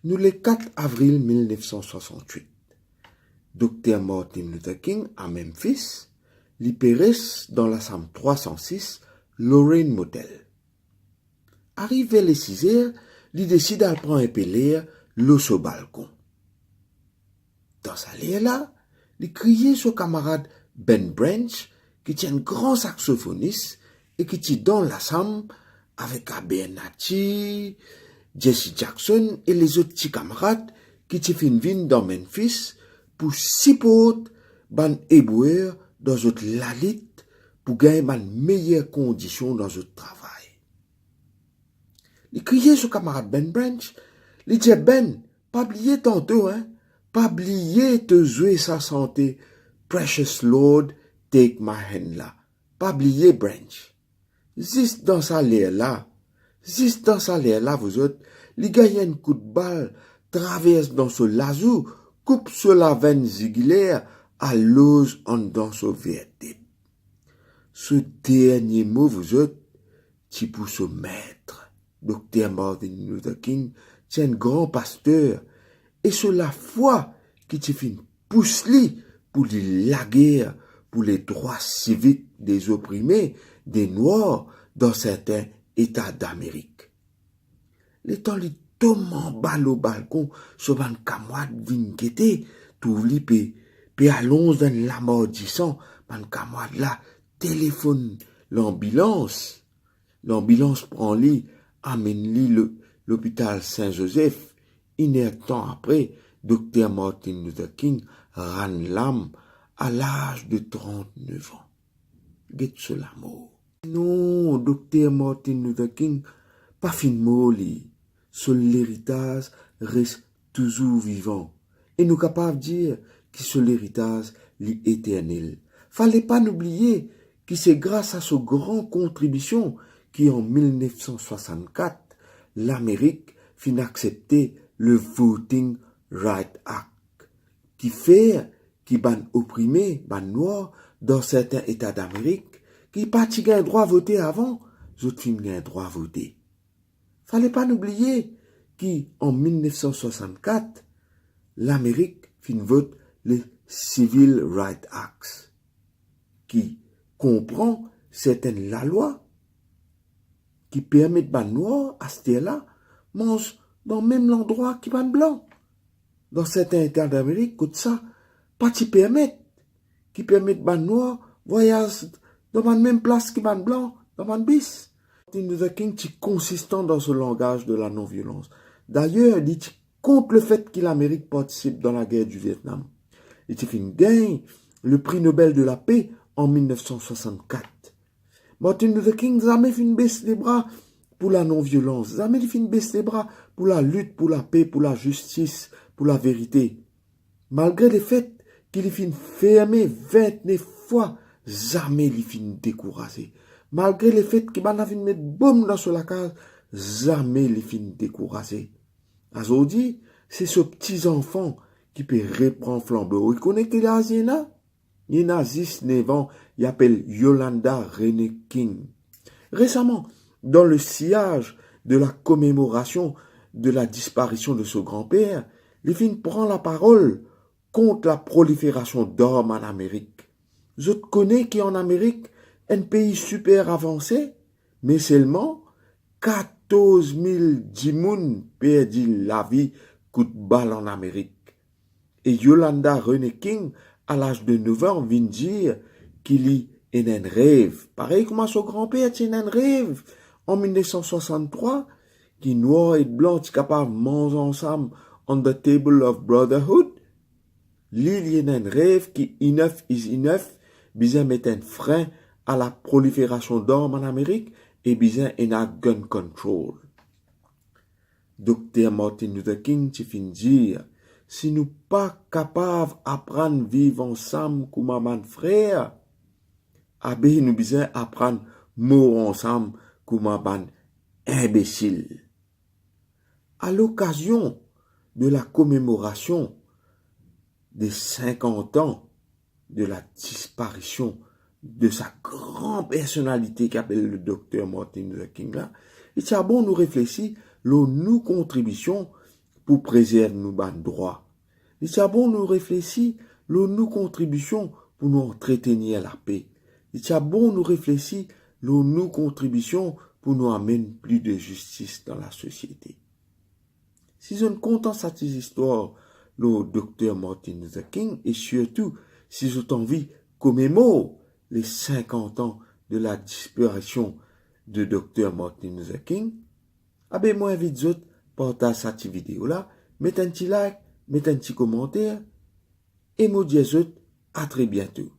nous le 4 avril 1968. Dr. Martin Luther King à Memphis, li péris dans la chambre 306, Lorraine Motel. Arrivé les 6 heures, li décide à prendre un pélaire, l'eau sur balcon. Dans sa là, li criait son camarade Ben Branch, qui tient un grand saxophoniste et qui tient dans la chambre avec Abernathy, Jesse Jackson et les autres petits camarades qui te fin vin dans Memphis pour supporter ban éboueur dans notre lalit pour gagner ban meilleures conditions dans notre travail. Il criait sur camarade Ben Branch, il dit Ben, pas oublier tantôt, hein, pas oublier te jouer sa santé, precious Lord, take my hand là, pas oublier Branch. Juste dans sa l'air là, vous autres, les gagne un coup de balle, traverse dans ce lazou, coupe sur la veine zigulaire, à l'ose en dans ce vertèbre. Ce dernier mot, vous autres, qui pour ce maître, Dr. Martin Luther King, c'est un grand pasteur, et c'est la foi qui te fait pousse-li pour la guerre, pour les droits civiques des opprimés, des Noirs, dans certains États d'Amérique. Les temps li tombe en bas au balcon, sur un camarade vinqueté, trouve li pe allonge dans la mordissant, un camarade là, téléphone l'ambulance. L'ambulance prend li, amène li l'hôpital Saint-Joseph. Une heure de temps après, Dr. Martin Luther King rend l'âme à l'âge de 39 ans. Get sur la mort. Non, Dr. Martin Luther King, pas fin mot li. Seul l'héritage reste toujours vivant. Et nous capables de dire que seul l'héritage est éternel. Fallait pas n'oublier que c'est grâce à sa grande contribution qu'en 1964, l'Amérique fin accepter le Voting Rights Act, qui fait qui ban opprimé, ban noir, dans certains États d'Amérique, qui pas un droit à voter avant, d'autres fin un droit à voter. Fallait pas n'oublier qu'en 1964, l'Amérique fin vote le Civil Rights Act, qui comprend certaines la loi qui permettent ban noir à ce là mange dans même l'endroit qui ban blanc. Dans certains États d'Amérique, comme ça, pas qui permettent ban noir voyage dans la même place que ban blanc, dans ban bis. Martin Luther King est consistant dans ce langage de la non-violence. D'ailleurs, il dit contre le fait que l'Amérique participe dans la guerre du Vietnam. Il fait gagne le prix Nobel de la paix en 1964. Martin Luther King jamais fait baisser les bras pour la non-violence, jamais fait baisser les bras pour la lutte, pour la paix, pour la justice, pour la vérité. Malgré le fait qu'il fait fermé 29 fois, jamais il fait découragé. Malgré le fait qu'il a fait mettre bombe dans la case, jamais il fait découragé. Aujourd'hui, c'est ce petit enfant qui peut reprendre flambeau. Il connaît qu'il a Zéna. Il a 19 ans, il appelle Yolanda René King. Récemment, dans le sillage de la commémoration de la disparition de son grand-père, Lifin prend la parole contre la prolifération d'armes en Amérique. Je connais qu'en Amérique, un pays super avancé, mais seulement 14 000 djimoun perdit la vie coup de balle en Amérique. Et Yolanda René King, à l'âge de 9 ans, vient dire qu'il y a un rêve. Pareil comme son grand-père tient un rêve. En 1963, qui noir et blanc sont capables de manger ensemble on the table of brotherhood. Il y a un rêve qui enough is enough, besoin mettre un frein à la prolifération d'armes en Amérique et besoin un gun control. Dr. Martin Luther King te fin dire, si nous pas capables d'apprendre à vivre ensemble comme un frère, nous besoin apprendre à mourir ensemble comme un imbécile. À l'occasion de la commémoration des 50 ans de la disparition de sa grande personnalité qu'appelle le docteur Martin Luther King là, il est bon nous réfléchir nos contributions pour préserver nos ban droits. Il est bon nous réfléchir, nous contributions pour nous entretenir la paix. Il est bon nous réfléchir, nous contributions pour nous amener plus de justice dans la société. Si je ne compte cette histoire, le docteur Martin Luther King, et surtout, si je t'envie commémore les 50 ans de la disparition de docteur Martin Luther King, moi invite vous partage cette vidéo là, mettez un petit like, mettez un petit commentaire, et moi dis à très bientôt.